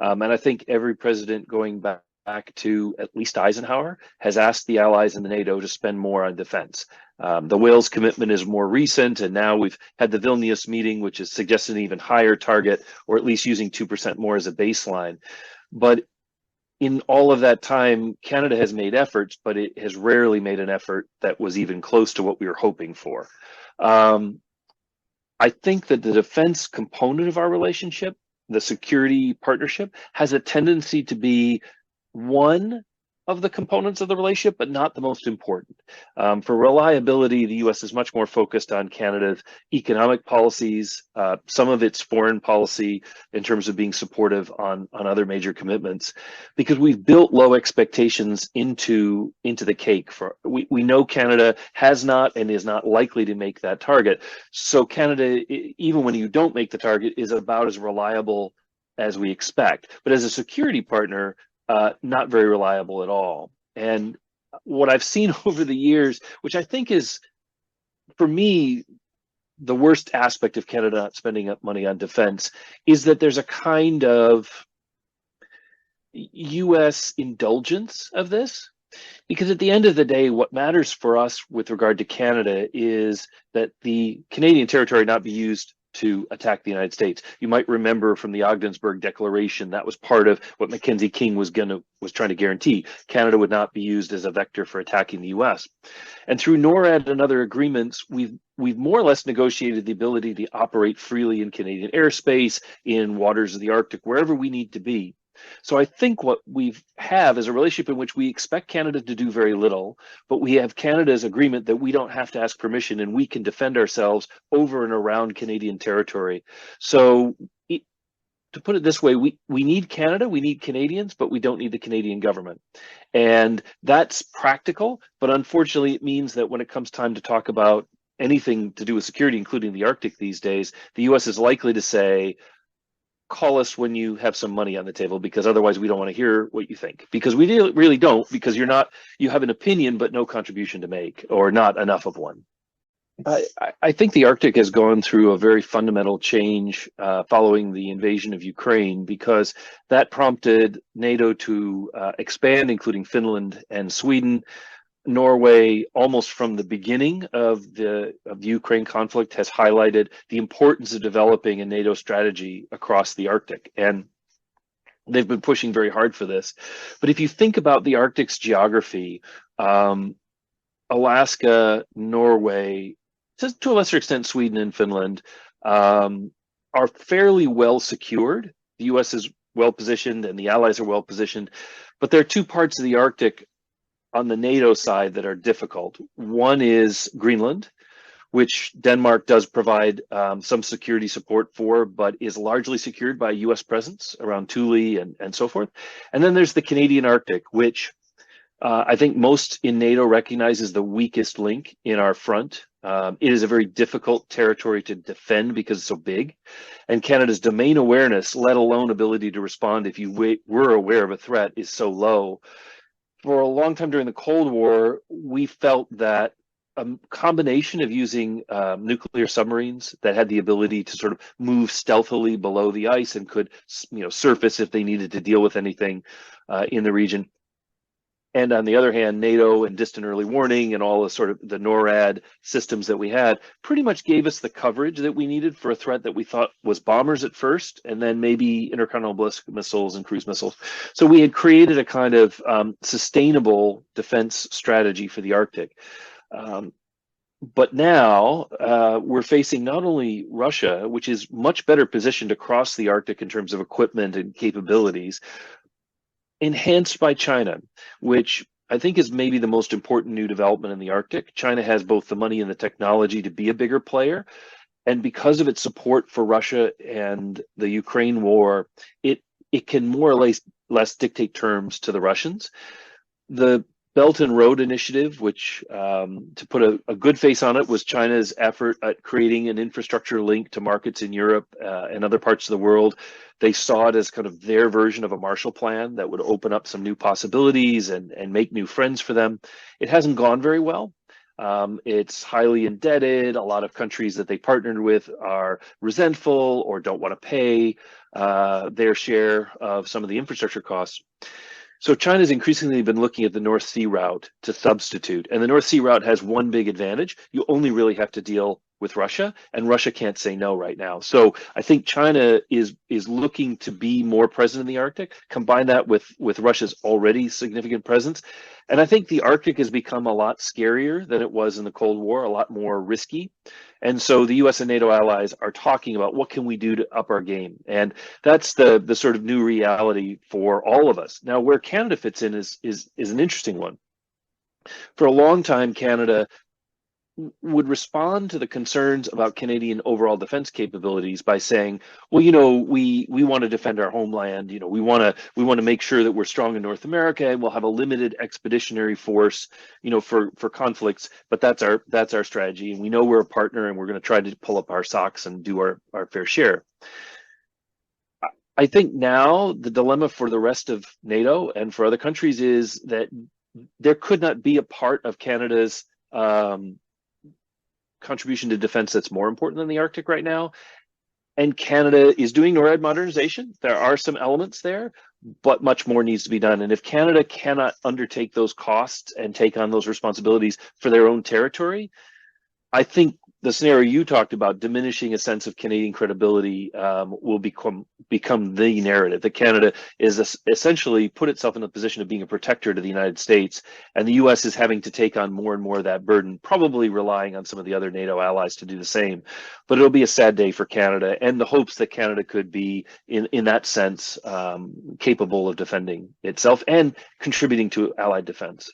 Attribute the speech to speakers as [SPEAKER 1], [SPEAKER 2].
[SPEAKER 1] And I think every president going back to at least Eisenhower has asked the allies in the NATO to spend more on defense. The Wales commitment is more recent, and now we've had the Vilnius meeting, which is suggesting an even higher target, or at least using 2% more as a baseline. But in all of that time, Canada has made efforts, but it has rarely made an effort that was even close to what we were hoping for. I think that the defense component of our relationship, the security partnership, has a tendency to be one of the components of the relationship, but not the most important. For reliability, the US is much more focused on Canada's economic policies, some of its foreign policy in terms of being supportive on other major commitments, because we've built low expectations into the cake. We know Canada has not and is not likely to make that target. So Canada, even when you don't make the target, is about as reliable as we expect. But as a security partner, not very reliable at all. And what I've seen over the years, which I think is, for me, the worst aspect of Canada not spending up money on defense, is that there's a kind of US indulgence of this. Because at the end of the day, what matters for us with regard to Canada is that the Canadian territory not be used to attack the United States. You might remember from the Ogdensburg Declaration, that was part of what Mackenzie King was trying to guarantee. Canada would not be used as a vector for attacking the US. And through NORAD and other agreements, we've more or less negotiated the ability to operate freely in Canadian airspace, in waters of the Arctic, wherever we need to be. So I think what we have is a relationship in which we expect Canada to do very little, but we have Canada's agreement that we don't have to ask permission and we can defend ourselves over and around Canadian territory. So to put it this way, we need Canada, we need Canadians, but we don't need the Canadian government. And that's practical, but unfortunately it means that when it comes time to talk about anything to do with security, including the Arctic these days, the US is likely to say, call us when you have some money on the table, because otherwise we don't want to hear what you think, because we really don't, because you have an opinion but no contribution to make, or not enough of one. I think the Arctic has gone through a very fundamental change following the invasion of Ukraine, because that prompted NATO to expand, including Finland and Sweden. Norway, almost from the beginning of the Ukraine conflict, has highlighted the importance of developing a NATO strategy across the Arctic, and they've been pushing very hard for this. But if you think about the Arctic's geography, Alaska, Norway, to a lesser extent Sweden and Finland, are fairly well secured. The US is well positioned and the allies are well positioned, but there are two parts of the Arctic on the NATO side that are difficult. One is Greenland, which Denmark does provide some security support for, but is largely secured by US presence around Thule and so forth. And then there's the Canadian Arctic, which I think most in NATO recognizes the weakest link in our front. It is a very difficult territory to defend because it's so big. And Canada's domain awareness, let alone ability to respond if you were aware of a threat, is so low. For a long time during the Cold War, we felt that a combination of using nuclear submarines that had the ability to sort of move stealthily below the ice and could, surface if they needed to deal with anything in the region, and on the other hand, NATO and distant early warning and all the sort of the NORAD systems that we had pretty much gave us the coverage that we needed for a threat that we thought was bombers at first, and then maybe intercontinental ballistic missiles and cruise missiles. So we had created a kind of sustainable defense strategy for the Arctic. But now we're facing not only Russia, which is much better positioned across the Arctic in terms of equipment and capabilities, enhanced by China, which I think is maybe the most important new development in the Arctic. China has both the money and the technology to be a bigger player. And because of its support for Russia and the Ukraine war, it can more or less dictate terms to the Russians. The Belt and Road Initiative, which, to put a good face on it, was China's effort at creating an infrastructure link to markets in Europe and other parts of the world. They saw it as kind of their version of a Marshall Plan that would open up some new possibilities and make new friends for them. It hasn't gone very well. It's highly indebted. A lot of countries that they partnered with are resentful or don't want to pay their share of some of the infrastructure costs. So China's increasingly been looking at the North Sea route to substitute. And the North Sea route has one big advantage. You only really have to deal with Russia, and Russia can't say no right now. So I think China is looking to be more present in the Arctic. Combine that with Russia's already significant presence, and I think the Arctic has become a lot scarier than it was in the Cold War, a lot more risky. And so the US and NATO allies are talking about what can we do to up our game. And that's the sort of new reality for all of us. Now, where Canada fits in is an interesting one. For a long time, Canada would respond to the concerns about Canadian overall defense capabilities by saying, well, we want to defend our homeland. We want to make sure that we're strong in North America, and we'll have a limited expeditionary force, for conflicts. But that's our strategy, and we know we're a partner, and we're going to try to pull up our socks and do our fair share. I think now the dilemma for the rest of NATO and for other countries is that there could not be a part of Canada's contribution to defense that's more important than the Arctic right now. And Canada is doing NORAD modernization. There are some elements there, but much more needs to be done. And if Canada cannot undertake those costs and take on those responsibilities for their own territory, I think the scenario you talked about, diminishing a sense of Canadian credibility, will become the narrative, that Canada is essentially put itself in the position of being a protector to the United States, and the US is having to take on more and more of that burden, probably relying on some of the other NATO allies to do the same. But it'll be a sad day for Canada, and the hopes that Canada could be, in that sense, capable of defending itself and contributing to allied defense.